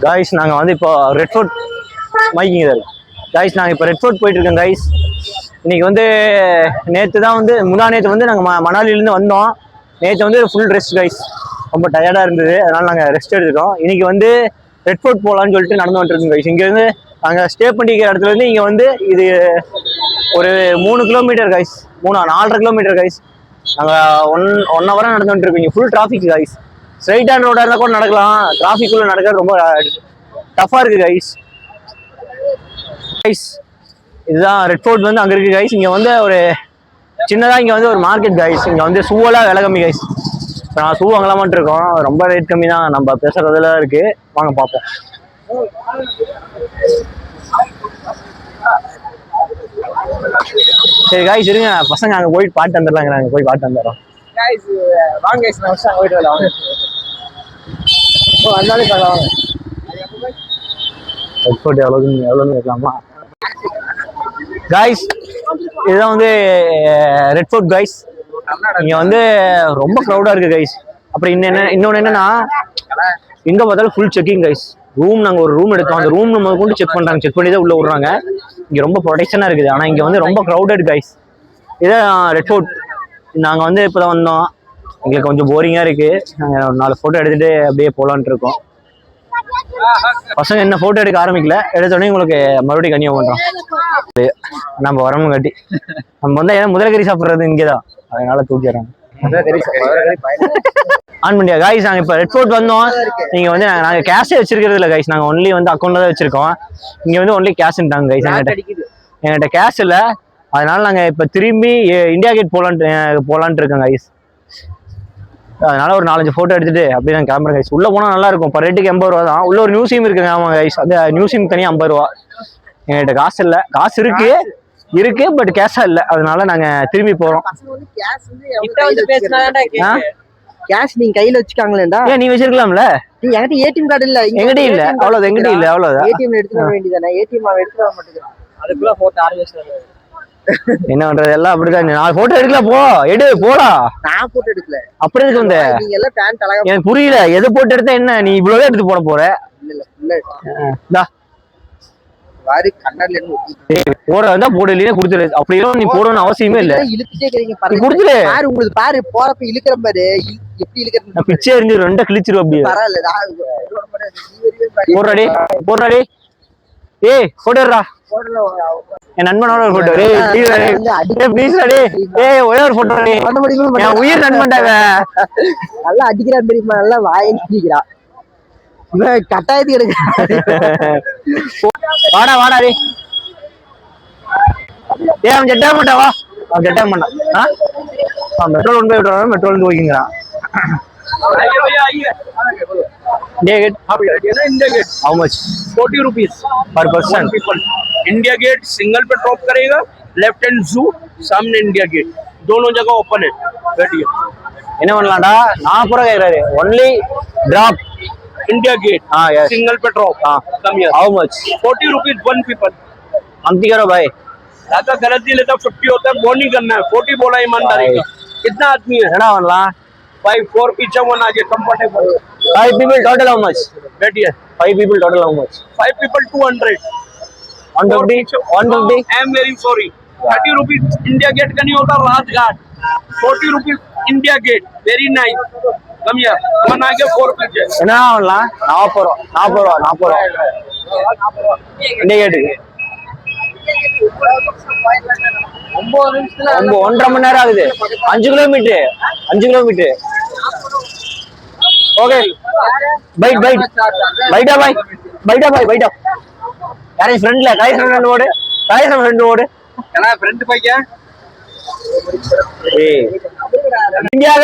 Guys நாங்கள் வந்து இப்போ ரெட் ஃபோர்ட் மைக்கிங் இதாக இருக்கு காய்ஸ். நாங்கள் இப்போ ரெட் ஃபோர்ட் போயிட்டு இருக்கோம் காய்ஸ். இன்னைக்கு வந்து நேற்று தான் வந்து நேற்று வந்து நாங்கள் மணாலிலேருந்து வந்தோம். நேற்று வந்து ஃபுல் ரெஸ்ட் காய்ஸ், ரொம்ப டயர்டாக இருந்தது, அதனால நாங்கள் ரெஸ்ட் எடுத்துட்டோம். இன்னைக்கு வந்து ரெட் ஃபோர்ட் போகலான்னு சொல்லிட்டு நடந்து வந்துருக்கோம் காய்ஸ். இங்கேருந்து நாங்கள் ஸ்டே பண்ணிக்கிற இடத்துலேருந்து இங்கே வந்து இது ஒரு 3 கிலோமீட்டர் காய்ஸ், 4.5 கிலோமீட்டர் காய்ஸ். நாங்கள் ஒன் ஹவராக நடந்து வந்துருக்கோம். இங்கே ஃபுல் டிராஃபிக் காய்ஸ். ஸ்ட்ரைட்டான ரோடாக இருந்தால் கூட நடக்கலாம், டிராஃபிக்குள்ளே நடக்கிறது ரொம்ப டஃப்பாக இருக்குது கைஸ். கைஸ் இதுதான் ரெட் ஃபோர்ட் வந்து அங்கே இருக்குது கைஸ். இங்கே வந்து ஒரு சின்னதாக இங்கே வந்து ஒரு மார்க்கெட் கைஸ். இங்கே வந்து ஷூவெல்லாம் விலை கம்மி கைஸ். இப்போ நான் ஷூ வாங்கலாமான்ட்டு இருக்கோம், ரொம்ப ரேட் கம்மி தான், நம்ம பேசுகிறதுல இருக்குது. வாங்க பார்ப்போம். சரி காய்ஸ் இருங்க, பசங்க அங்கே போயிட்டு பாட்டு வந்துடலாங்க. நாங்கள் போய் பாட்டு வந்துடுறோம் காய்ஸ். வாங்க கைஸ், நான் அங்கே போயிட்டு வரலாம். வாங்க வந்தாலே பார்க்கலாம். வாங்க ரெட் ஃபோர்ட் எவ்வளோன்னு கேட்கலாமா காய்ஸ்? இதுதான் வந்து ரெட் ஃபோர்ட் காய்ஸ். இங்கே வந்து ரொம்ப க்ரௌடாக இருக்குது கைஸ். அப்புறம் இன்னொன்று என்னன்னா, எங்கே பார்த்தாலும் ஃபுல் செக்கிங் கைஸ். நாங்கள் ஒரு ரூம் எடுத்தோம், அந்த ரூம் நம்ம கொண்டு செக் பண்ணுறாங்க, செக் பண்ணி தான் உள்ளே விட்றாங்க. இங்கே ரொம்ப ப்ரொடெக்ஷனாக இருக்குது, ஆனால் இங்கே வந்து ரொம்ப க்ரௌடட் கைஸ். இதான் ரெட் ஃபோர்ட். நாங்கள் வந்து இப்போ தான் வந்தோம், எங்களுக்கு கொஞ்சம் போரிங்காக இருக்குது. நாங்கள் 4 ஃபோட்டோ எடுத்துகிட்டு அப்படியே போகலான்ட்டு இருக்கோம். பசங்க என்ன ஃபோட்டோ எடுக்க ஆரம்பிக்கல, எடுத்தோடனே உங்களுக்கு மறுபடியும் கன்னியாக பண்ணுறோம். நம்ம வரணும் கட்டி நம்ம வந்து ஏன்னா முதலக்கறி சாப்பிட்றது இங்கே தான், அதனால தூக்கிடுறாங்க. ஆன் பண்ணியா காய்ஸ்? நாங்கள் இப்போ ரெட் ஃபோர்ட் வந்தோம். நீங்கள் வந்து நாங்கள் கேஷே வச்சிருக்கிறது இல்லை கைஸ், நாங்கள் ஒன்லி வந்து அக்கௌண்ட்டில் தான் வச்சிருக்கோம். இங்கே வந்து ஒன்லி கேஷ்ன்ட்டாங்க கைஸ். என்கிட்ட கேஷ் இல்லை, அதனால நாங்கள் இப்போ திரும்பி இந்தியா கேட் போகலான்ட்டு இருக்கோம் கைஸ். அதனால ஒரு 4-5 ஃபோட்டோ எடுத்துட்டு அப்படியே நாங்கள் கிளம்புறோம் கைஸ். உள்ளே போனால் நல்லா இருக்கும். இப்போ ரேட்டுக்கு 80 ரூபா தான். உள்ள ஒரு மியூசியம் இருக்குங்க. ஆமாம் கைஸ், அந்த மியூசியம் தனியாக 50 ரூபா. என்கிட்ட காசு இல்லை, காசு இருக்கு பட் கேஷா இல்லை, அதனால நாங்கள் திரும்பி போகிறோம். கேஷ் நீங்க கையில வச்சுக்காங்களேடா. ஏன் நீ வச்சிருக்கலாம்ல? நீ என்கிட்ட ஏடிஎம் கார்டு இல்ல. என்கிட்ட இல்ல, அவ்வளவு என்கிட்ட இல்ல, அவ்வளவுதான். ஏடிஎம் எடுத்துட்டு வர வேண்டியதானே? ஏடிஎம் எடுத்துட்டு வர மாட்டேங்கிறான், அதுக்குள்ள போட்டோ ஆரம்பிச்சாரு. என்ன பண்றது, எல்லாம் அப்படிதான். நான் போட்டோ எடுக்கல, போடா. நான் போட்டோ எடுக்கல. அப்படி இருக்கு வந்து நீங்க எல்லாம் பேண்ட் அழகா. எனக்கு புரியல, எது போட்டோ எடுத்தா என்ன? நீ இவ்வளவு எடுத்து போட போற? இல்ல இல்ல வாரி கண்ணால போடுறதா போடு, இல்லையா கொடுத்துரு. அப்படியெல்லாம் நீ போடணும்னு அவசியமே இல்ல. இழுத்துட்டே இருக்கீங்க பாரு, கொடுத்துரு. பாரு உங்களுக்கு பாரு, போறப்ப இழுக்கிற பாரு, எப்படி இழுக்கிறது. நான் பிச்சை எரிஞ்சு 2 கிழிச்சிரு. அப்படியே பரவாயில்ல. போடுறாடி. ஏய் போடுறா, என் நண்பனோட ஒரு போட்டோ. ஒரே ஒரு போட்டோ. என் உயிர் நண்பன்டாவ நல்லா அடிக்கிறான் தெரியுமா, நல்லா வாயில் அடிக்கிறான். கட்டாயத்துக்கு எடுக்க வாடா டே. அவன் ஜெட்டா மாட்டாவா? அவன் ஜெட்டா மாட்டான். மெட்ரோல் கொண்டு போய் விட்டுறான், மெட்ரோல் வந்து போய்க்கிறான். India gate? India gate. How much? 40 rupees per person. India gate single पे drop करेगा, left hand zoo, सामने India gate, दोनों जगह open है. बैठिए. என்ன பண்ணலாம்டா? 40 ரூபா கேக்குறாரு. Only drop. India gate. yes. Single पे drop. Come here. How much? 40 rupees one people. अंती करो भाई. ज्यादा गलत नहीं लेता, 50 होता है, वो नहीं करना है. 40 बोला ईमानदारी का. कितना आदमी है? என்ன பண்ணலாம்? 5 4 पीछे वन आगे comfortable. 5 people total how much? बैठिए. 5 people total how much? 5 people 200. 150. I am very sorry. 30 rupees India gate का नहीं होता, Rajghat. 40 rupees India gate. Very nice. Come here. One आगे 4 पीछे. என்ன பண்ணலாம்? 40 ரூபா. இந்தியா கேட்டுக்கு 1.5 மணி நேரம் ஆகுது. 5 கிலோமீட்டர். ஓகே பைட்டா யாரை ஃப்ரெண்ட்ல ஃப்ரெண்ட் ஓடு फ्रंट பையன். இந்தியா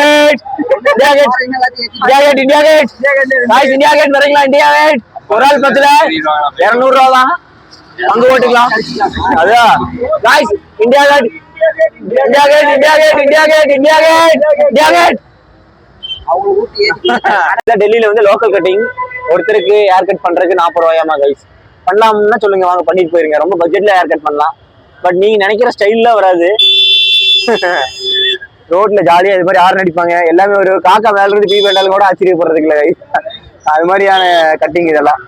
கேட் வரீங்களா? இந்தியா கேட் ஒரு ஆள் 10ல 200 ரூபா தான், அங்க ஓட்டுக்கலாம். அதான் गाइस, இந்தியா கேட். டெல்லியில வந்து லோக்கல் கட்டிங் ஒருத்தருக்கு ஹேர் கட் பண்றதுக்கு 40 ரூபாயாமா கைஸ். பண்ணலாம்னா சொல்லுங்க, வாங்க பண்ணிட்டு போயிருங்க. ரொம்ப பட்ஜெட்ல ஹேர் கட் பண்ணலாம், பட் நீங்க நினைக்கிற ஸ்டைல்ல வராது. ரோட்ல ஜாலியா இது மாதிரி யாரும் நடிப்பாங்க. எல்லாமே ஒரு காக்கா மேல இருந்து பீ பண்ணாலும் கூட ஆச்சரியப்படுறதுக்கு இல்லை கைஸ். அது மாதிரியான கட்டிங் இதெல்லாம்.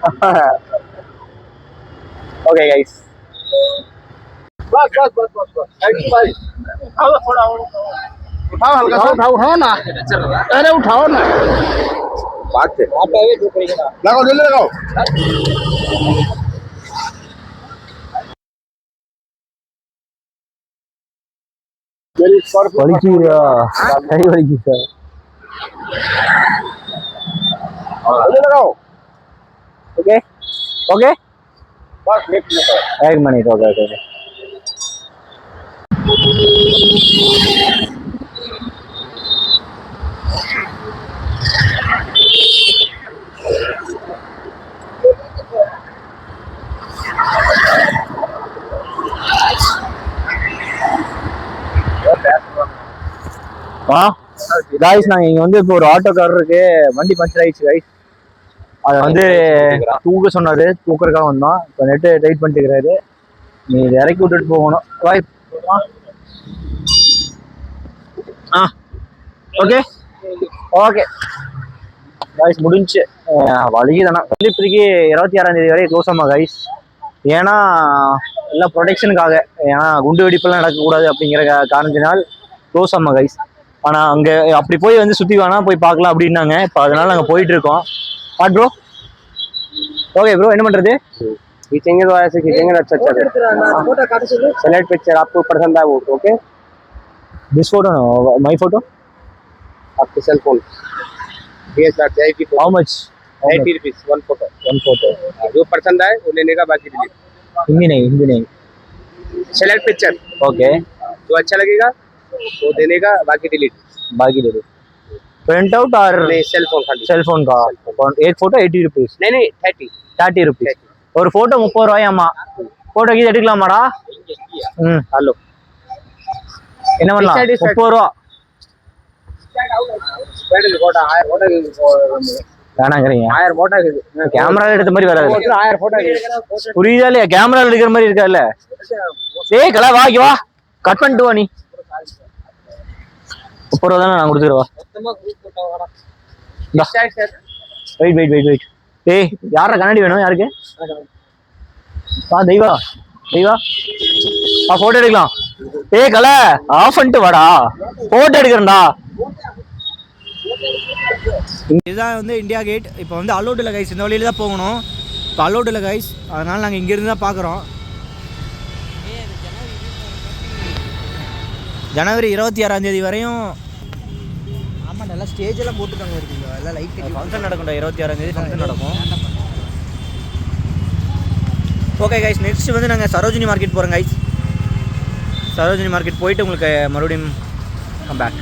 Okay guys. बस बस बस बस बस भाई उठाओ थोड़ा और उठाओ हल्का सा उठाओ ना अरे उठाओ ना बात है आप आगे जो करेगा लगाओ जल्दी लगाओ வலிக்குதா? கை வலிக்குது சார். जल्दी लगाओ ஓகே ஓகே बस नेक्स्ट में एक मिनट. ओके ओके காய்ஸ் நாங்கள் இங்கே வந்து இப்போ ஒரு ஆட்டோக்காரருக்கு வண்டி பஞ்சர் ஆயிடுச்சு காய்ஸ். அதை வந்து தூக்க சொன்னாரு, தூக்குறதுக்காக வந்தோம். இப்போ நெட்டு டைட் பண்ணிட்டு இருக்கிறாரு. நீ இதை இறக்கி விட்டுட்டு போகணும். வாய் ஓகே ஓகே காய்ஸ் முடிஞ்சு. வலிக்குதானா இப்போதைக்கு 26ஆம் தேதி வரை க்ளோஸ் ஆமா காய்ஸ். ஏன்னா எல்லாம் ப்ரொடெக்ஷனுக்காக, ஏன்னா குண்டு வெடிப்பெல்லாம் நடக்கக்கூடாது அப்படிங்கிற காரணத்தினால் க்ளோஸ் ஆமா கைஸ். ஆனால் அங்கே அப்படி போய் வந்து சுற்றி வேணா போய் பார்க்கலாம் அப்படின்னாங்க. இப்போ அதனால நாங்கள் போயிட்டு இருக்கோம். ப்ரோ ஓகே ப்ரோ என்ன பண்ணுறது? खींचेंगे तो ऐसे खींचेंगे अच्छा अच्छा फोटो काट चलो सेलेक्ट पिक्चर आपको पसंद आए वो okay this photo my photo आपके सेल फोन DSLR चाहिए how much? 80 rupees one photo जो पसंद आए वो लेने का बाकी डिलीट हिंदी नहीं सेलेक्ट पिक्चर ओके जो अच्छा लगेगा वो देने का बाकी डिलीट प्रिंट आउट और नहीं सेल फोन खाली सेल फोन का एक फोटो 80 रुपीस नहीं 30 रुपीस ஒரு போட்டோ 30 ரூபாயாமா. போட்டோ கீழே எடுக்கலாமாடா? ஹலோ என்ன பண்ணலாம்? 30 ரூபா வேணாங்கிறீங்க? 1000 போட்டோ கேமரா எடுத்த மாதிரி வராது. 1000 போட்டோ புரியுதா இல்லையா? கேமரா எடுக்கிற மாதிரி இருக்கா இல்ல? ஏய் கலா வா வா கட் பண்ணிட்டு வா. நீ 30 ரூபா தானே நான் கொடுத்துருவா. வெயிட் ஏய் யார கண்ணாடி வேணும்? யாருக்கு? தெய்வா போட்டோ எடுக்கலாம். ஏய் கலை ஆஃப் பண்ணிட்டு வாடா, போட்டோ எடுக்கிறேன்டா. இதுதான் வந்து இந்தியா கேட். இப்போ வந்து அலோட் இல்லை கைஸ், இந்த வழியில தான் போகணும். இப்போ அலோட் இல்லை கைஸ், அதனால நாங்கள் இங்கேருந்து தான் பார்க்குறோம். ஜனவரி 26ஆம் தேதி வரையும் ஆமாம் நல்லா ஸ்டேஜ் எல்லாம் போட்டுருக்காங்க இருக்குங்க எல்லாம் லைட் ஃபங்க்ஷன் நடக்கும்டா. 26ஆம் தேதி ஃபங்க்ஷன் நடக்கும். ஓகே கைஸ், நெக்ஸ்ட் வந்து நாங்கள் சரோஜினி மார்க்கெட் போகிறோம் கைஸ். சரோஜினி மார்க்கெட் போயிட்டு உங்களுக்கு மறுபடியும் கம் பேக்.